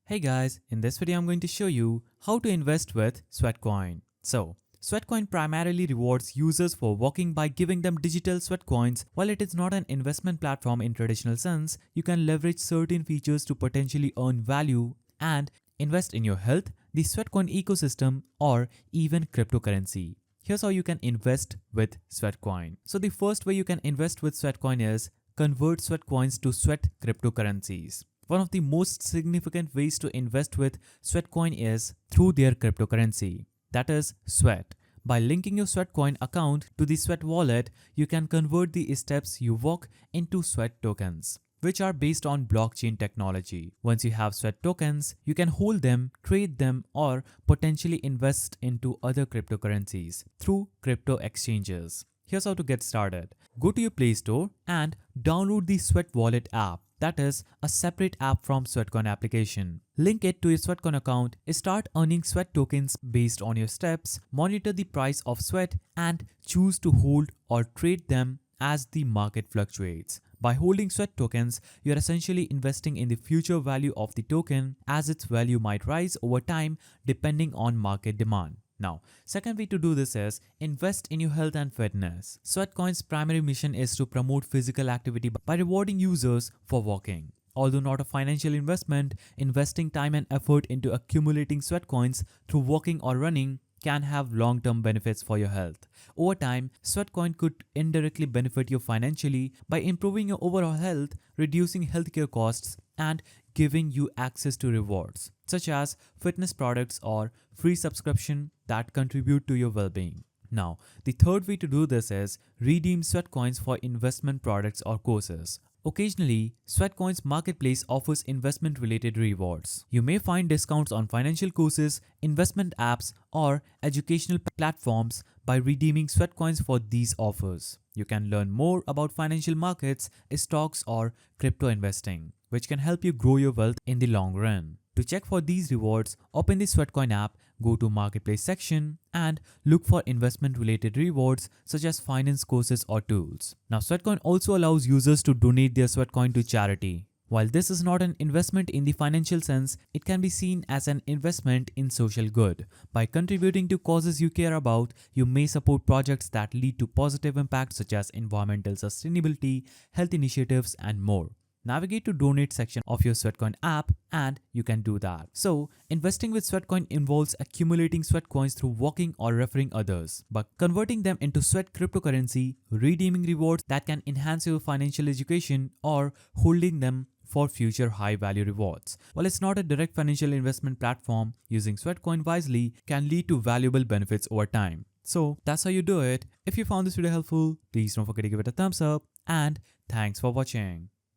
Hey guys, in this video I'm going to show you how to invest with Sweatcoin. So, Sweatcoin primarily rewards users for working by giving them digital Sweatcoins. While it is not an investment platform in traditional sense, you can leverage certain features to potentially earn value and invest in your health, the Sweatcoin ecosystem, or even cryptocurrency. Here's how you can invest with Sweatcoin. So the first way you can invest with Sweatcoin is convert Sweatcoins to Sweat cryptocurrencies. One of the most significant ways to invest with Sweatcoin is through their cryptocurrency, that is Sweat. By linking your Sweatcoin account to the Sweat wallet, you can convert the steps you walk into Sweat tokens, which are based on blockchain technology. Once you have Sweat tokens, you can hold them, trade them, or potentially invest into other cryptocurrencies through crypto exchanges. Here's how to get started. Go to your Play Store and download the Sweat Wallet app. That is a separate app from Sweatcoin application. Link it to your Sweatcoin account, start earning Sweat tokens based on your steps, monitor the price of Sweat, and choose to hold or trade them as the market fluctuates. By holding Sweat tokens, you are essentially investing in the future value of the token, as its value might rise over time depending on market demand. Now, second way to do this is invest in your health and fitness. Sweatcoin's primary mission is to promote physical activity by rewarding users for walking. Although not a financial investment, investing time and effort into accumulating Sweatcoins through walking or running can have long-term benefits for your health. Over time, Sweatcoin could indirectly benefit you financially by improving your overall health, reducing healthcare costs, and giving you access to rewards, such as fitness products or free subscription that contribute to your well-being. Now, the third way to do this is redeem Sweatcoins for investment products or courses. Occasionally, Sweatcoin's marketplace offers investment-related rewards. You may find discounts on financial courses, investment apps, or educational platforms by redeeming Sweatcoins for these offers. You can learn more about financial markets, stocks, or crypto investing, which can help you grow your wealth in the long run. To check for these rewards, open the Sweatcoin app, go to Marketplace section, and look for investment-related rewards such as finance courses or tools. Now, Sweatcoin also allows users to donate their Sweatcoin to charity. While this is not an investment in the financial sense, it can be seen as an investment in social good. By contributing to causes you care about, you may support projects that lead to positive impact such as environmental sustainability, health initiatives, and more. Navigate to donate section of your Sweatcoin app and you can do that. So, investing with Sweatcoin involves accumulating Sweatcoins through walking or referring others, but converting them into Sweat cryptocurrency, redeeming rewards that can enhance your financial education, or holding them for future high-value rewards. While it's not a direct financial investment platform, using Sweatcoin wisely can lead to valuable benefits over time. So, that's how you do it. If you found this video helpful, please don't forget to give it a thumbs up, and thanks for watching.